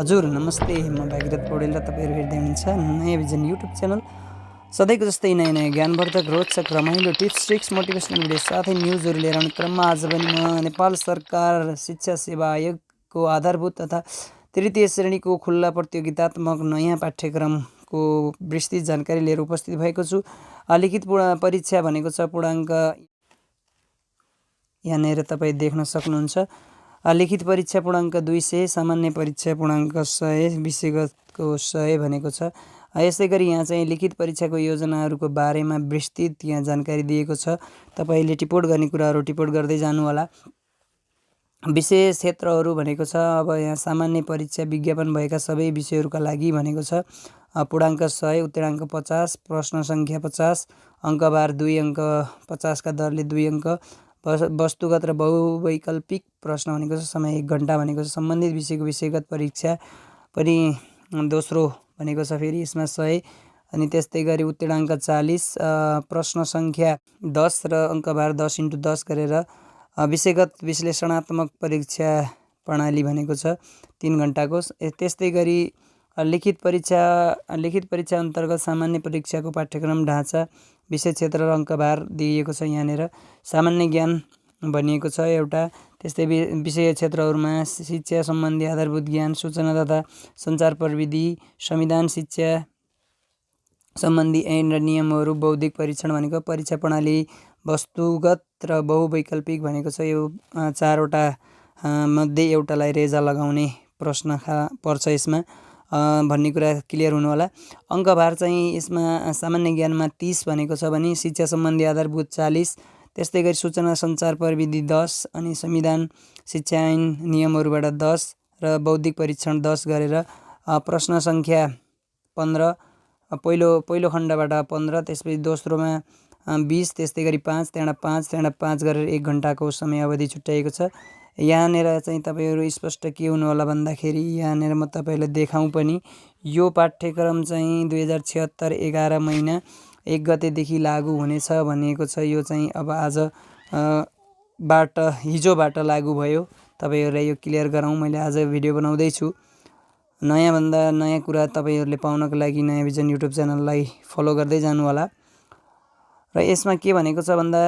हजुर नमस्ते, म भागीरथ पौडेल र तपाईँहरू हेर्दै हुनुहुन्छ नयाँ भिजन युट्युब च्यानल। सधैँको जस्तै नयाँ नयाँ ज्ञानवर्धक, रोचक, रमाइलो टिप्स, ट्रिक्स, मोटिभेसनल भिडियो साथै न्युजहरू लिएर आउने क्रममा आज पनि म नेपाल सरकार शिक्षा सेवा आयोगको आधारभूत तथा तृतीय श्रेणीको खुल्ला प्रतियोगितात्मक नयाँ पाठ्यक्रमको विस्तृत जानकारी लिएर उपस्थित भएको छु। लिखित परीक्षा भनेको छ पूर्णाङ्क यहाँनिर तपाईँ देख्न सक्नुहुन्छ। लिखित परीक्षा पूर्णाङ्क 200, सामान्य परीक्षा पूर्णाङ्क 100, विषयगतको 100 भनेको छ। यसै गरी यहाँ चाहिँ लिखित परीक्षाको योजनाहरूको बारेमा विस्तृत यहाँ जानकारी दिएको छ। तपाईँले टिपोट गर्ने कुराहरू टिपोट गर्दै जानु होला। विषय क्षेत्रहरू भनेको छ अब यहाँ सामान्य परीक्षा विज्ञापन भएका सबै विषयहरूका लागि भनेको छ पूर्णाङ्क 100, उत्तीर्णाङ्क 50, प्रश्न सङ्ख्या 50, अङ्कभार 2 अङ्क, 50 का दरले 2 अङ्क, वस्तुगत र बहुवैकल्पिक प्रश्न भनेको छ समय 1 घन्टा भनेको छ। सम्बन्धित विषयको विषयगत परीक्षा पनि दोस्रो भनेको छ फेरि यसमा 100, अनि त्यस्तै गरी उत्तीर्णाङ्क 40, प्रश्न सङ्ख्या 10 र अङ्कभार 10 × 10 गरेर विषयगत विश्लेषणात्मक परीक्षा प्रणाली भनेको छ 3 घन्टाको। त्यस्तै गरी लिखित परीक्षा अन्तर्गत सामान्य परीक्षाको पाठ्यक्रम ढाँचा, विषय क्षेत्र र अङ्कभार दिइएको छ। यहाँनिर सामान्य ज्ञान भनिएको छ एउटा। त्यस्तै विषय क्षेत्रहरूमा शिक्षा सम्बन्धी आधारभूत ज्ञान, सूचना तथा सञ्चार प्रविधि, संविधान, शिक्षा सम्बन्धी ऐन र नियमहरू, बौद्धिक परीक्षण भनेको परीक्षा प्रणाली, वस्तुगत र बहुवैकल्पिक भनेको छ। यो 4वटा मध्ये एउटालाई रेजा लगाउने प्रश्न पर्छ यसमा भन्ने कुरा क्लियर हुनु होला। अङ्कभार चाहिँ यसमा सामान्य ज्ञानमा 30 भनेको छ भने शिक्षा सम्बन्धी आधारभूत 40, त्यस्तै गरी सूचना सञ्चार प्रविधि 10, अनि संविधान, शिक्षा ऐन नियमहरूबाट 10 र बौद्धिक परीक्षण 10 गरेर प्रश्न सङ्ख्या 15, पहिलो खण्डबाट 15, त्यसपछि दोस्रोमा 20, त्यस्तै गरी 5, त्यहाँबाट 5 गरेर 1 घन्टाको समय अवधि छुट्याइएको छ। यहाँनिर चाहिँ तपाईँहरू स्पष्ट के हुनु होला भन्दाखेरि यहाँनिर म तपाईँलाई देखाउँ पनि, यो पाठ्यक्रम चाहिँ 2076 11 महिना 1 गतेदेखि लागू हुनेछ भनिएको छ। यो चाहिँ अब हिजोबाट लागू भयो। तपाईँहरूलाई यो क्लियर गराउँ, मैले आज भिडियो बनाउँदैछु। नयाँभन्दा नयाँ कुरा तपाईँहरूले पाउनको लागि नयाँ भिजन युट्युब च्यानललाई फलो गर्दै जानु होला। र यसमा के भनेको छ भन्दा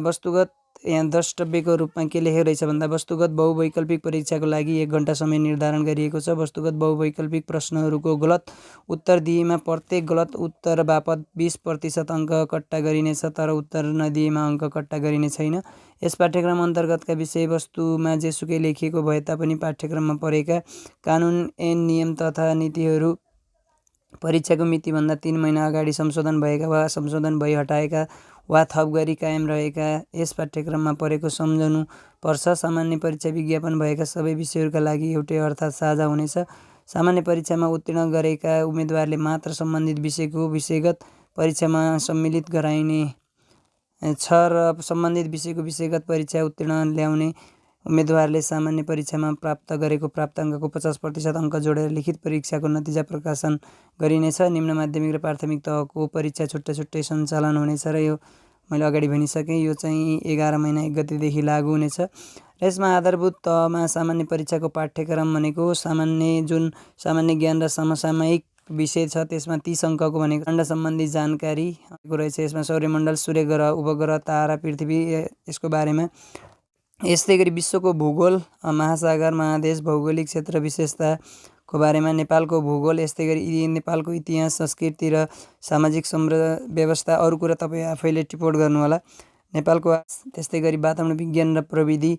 वस्तुगत यहाँ द्रष्टव्यको रूपमा के लेखेको रहेछ भन्दा वस्तुगत बहुवैकल्पिक परीक्षाको लागि 1 घन्टा समय निर्धारण गरिएको छ। वस्तुगत बहुवैकल्पिक प्रश्नहरूको गलत उत्तर दिएमा प्रत्येक गलत उत्तर बापत 20% अङ्क कट्टा गरिनेछ, तर उत्तर नदिएमा अङ्क कट्टा गरिने छैन। यस पाठ्यक्रम अन्तर्गतका विषयवस्तुमा जेसुकै लेखिएको भए तापनि पाठ्यक्रममा परेका कानुन, ऐन, नियम तथा नीतिहरू परीक्षाको मितिभन्दा 3 महिना अगाडि संशोधन भएका वा संशोधन भई हटाएका वा थप गरी कायम रहेका यस पाठ्यक्रममा परेको सम्झनु पर्छ। सामान्य परीक्षा विज्ञापन भएका सबै विषयहरूका लागि एउटै अर्थात् साझा हुनेछ। सामान्य परीक्षामा उत्तीर्ण गरेका उम्मेदवारले मात्र सम्बन्धित विषयको विषयगत परीक्षामा सम्मिलित गराइने छ र सम्बन्धित विषयको विषयगत परीक्षा उत्तीर्ण ल्याउने उम्मेदवारले सामान्य परीक्षामा प्राप्त गरेको प्राप्ताङ्कको 50% अङ्क जोडेर लिखित परीक्षाको नतिजा प्रकाशन गरिनेछ। निम्न माध्यमिक र प्राथमिक तहको परीक्षा छुट्टै छुट्टै सञ्चालन हुनेछ र यो मैले अगाडि भनिसकेँ। यो चाहिँ 11 महिना 1 गतेदेखि लागू हुनेछ। र यसमा आधारभूत तहमा सामान्य परीक्षाको पाठ्यक्रम भनेको जुन सामान्य ज्ञान र समसामयिक विषय छ त्यसमा 30 अङ्कको भनेको खण्ड सम्बन्धी जानकारी रहेछ। यसमा सौर्यमण्डल, सूर्यग्रह, उपग्रह, तारा, पृथ्वी यसको बारेमा, यस्तै गरी विश्वको भूगोल, महासागर, महादेश, भौगोलिक क्षेत्र विशेषताको बारेमा, नेपालको भूगोल, यस्तै गरी नेपालको इतिहास, संस्कृति र सामाजिक व्यवस्था, अरू कुरा तपाईँ आफैले टिपोट गर्नु होला। नेपालको त्यस्तै गरी वातावरण विज्ञान र प्रविधि,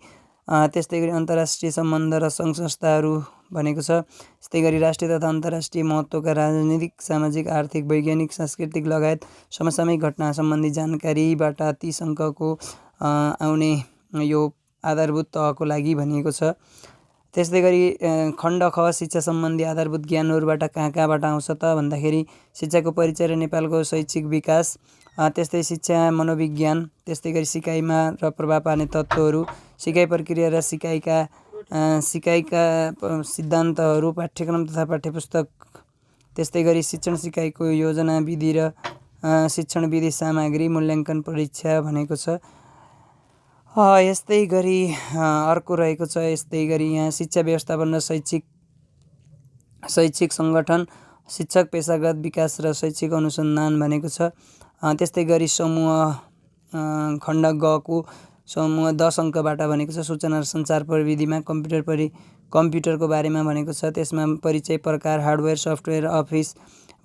त्यस्तै गरी अन्तर्राष्ट्रिय सम्बन्ध र सङ्घ संस्थाहरू भनेको छ। त्यस्तै गरी राष्ट्रिय तथा अन्तर्राष्ट्रिय महत्त्वका राजनीतिक, सामाजिक, आर्थिक, वैज्ञानिक, सांस्कृतिक लगायत समसामयिक घटना सम्बन्धी जानकारीबाट 30 अङ्कको आउने यो आधारभूत तहको लागि भनिएको छ। त्यस्तै गरी खण्ड ख शिक्षा सम्बन्धी आधारभूत ज्ञानहरूबाट कहाँबाट आउँछ त भन्दाखेरि शिक्षाको परिचय र नेपालको शैक्षिक विकास, त्यस्तै शिक्षा मनोविज्ञान, त्यस्तै गरी सिकाइमा र प्रभाव पार्ने तत्त्वहरू, सिकाइ प्रक्रिया र सिकाइका सिद्धान्तहरू, पाठ्यक्रम तथा पाठ्यपुस्तक, त्यस्तै गरी शिक्षण सिकाइको योजना, विधि र शिक्षण विधि सामग्री, मूल्याङ्कन परीक्षा भनेको छ। यस्तै गरी अर्को रहेको छ। यस्तै गरी यहाँ शिक्षा व्यवस्थापन र शैक्षिक शैक्षिक सङ्गठन, शिक्षक पेशागत विकास र शैक्षिक अनुसन्धान भनेको छ। त्यस्तै गरी समूह खण्ड ग को समूह 10 अङ्कबाट भनेको छ सूचना र सञ्चार प्रविधिमा कम्प्युटरको बारेमा भनेको छ। त्यसमा परिचय, प्रकार, हार्डवेयर, सफ्टवेयर, अफिस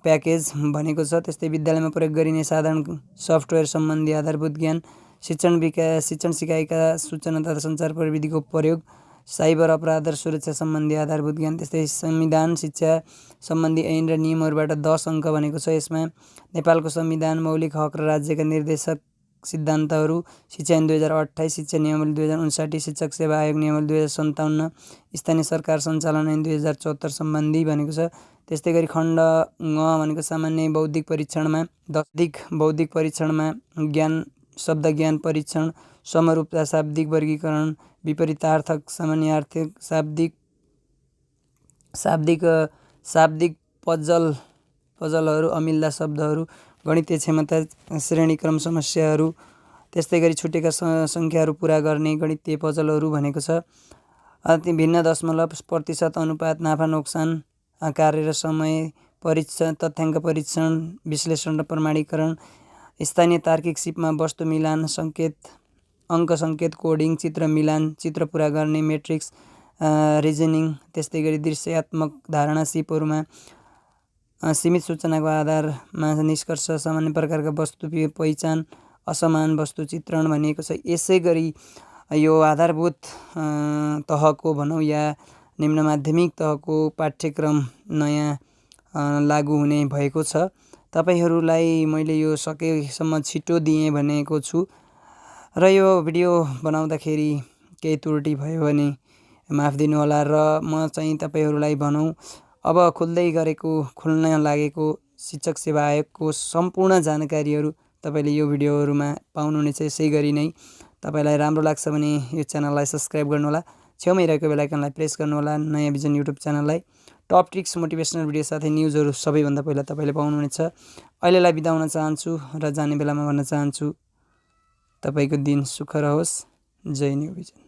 प्याकेज भनेको छ। त्यस्तै विद्यालयमा प्रयोग गरिने साधारण सफ्टवेयर सम्बन्धी आधारभूत ज्ञान, शिक्षण सिकाइका सूचना तथा सञ्चार प्रविधिको प्रयोग, साइबर अपराध र सुरक्षा सम्बन्धी आधारभूत ज्ञान। त्यस्तै संविधान शिक्षा सम्बन्धी ऐन र नियमहरूबाट 10 अङ्क भनेको छ। यसमा नेपालको संविधान, मौलिक हक र राज्यका निर्देशक सिद्धान्तहरू, शिक्षा ऐन 2028, शिक्षा नियमावली 2059, शिक्षक सेवा आयोग नियमावली 2057, स्थानीय सरकार सञ्चालन ऐन 2074 सम्बन्धी भनेको छ। त्यस्तै गरी खण्ड ङ भनेको सामान्य बौद्धिक परीक्षणमा शब्द ज्ञान परीक्षण, समरूपता, शाब्दिक वर्गीकरण, विपरीतार्थक, सामान्यार्थक, शाब्दिक पजलहरू, अमिल्दा शब्दहरू, गणितीय क्षमता, श्रेणीक्रम समस्याहरू। त्यस्तै गरी छुटेका सङ्ख्याहरू पुरा गर्ने गणितीय पजलहरू भनेको छ। भिन्न दशमलव, प्रतिशत, अनुपात, नाफा नोक्सान, कार्य र समय परीक्षण, तथ्याङ्क परीक्षण, विश्लेषण र प्रमाणीकरण, स्थानीय तार्किक सिपमा वस्तु मिलान, अङ्क सङ्केत, कोडिङ, चित्र मिलान, चित्र पुरा गर्ने, मेट्रिक्स, रिजनिङ। त्यस्तै गरी दृश्यात्मक धारणा सिपहरूमा सीमित सूचनाको आधारमा निष्कर्ष, सामान्य प्रकारका वस्तु पहिचान, असमान वस्तु चित्रण भनिएको छ। यसै गरी यो आधारभूत तहको भनौँ या निम्न माध्यमिक तहको पाठ्यक्रम नयाँ लागू हुने भएको छ। तपाईहरूलाई मैले यो सकेसम्म छिटो दिएँ भनेको छु र यो भिडियो बनाउँदाखेरि केही त्रुटि भयो भने माफ दिनुहोला। र म चाहिँ तपाईहरूलाई भनौँ अब खुल्न लागेको शिक्षक सेवा आयोगको सम्पूर्ण जानकारीहरू तपाईँले यो भिडियोहरूमा पाउनुहुनेछ। यसै गरी नै तपाईँलाई राम्रो लाग्छ भने यो च्यानललाई सब्सक्राइब गर्नुहोला, छेउमै रहेको बेल आइकनलाई प्रेस गर्नुहोला। नयाँ भिजन युट्युब च्यानललाई टप ट्रिक्स, मोटिभेसनल भिडियो साथै न्युजहरू सबैभन्दा पहिला तपाईँले पाउनुहुनेछ। अहिलेलाई बिदा हुन चाहन्छु र जाने बेलामा भन्न चाहन्छु, तपाईँको दिन सुख रहोस्। जय न्यु भिजन।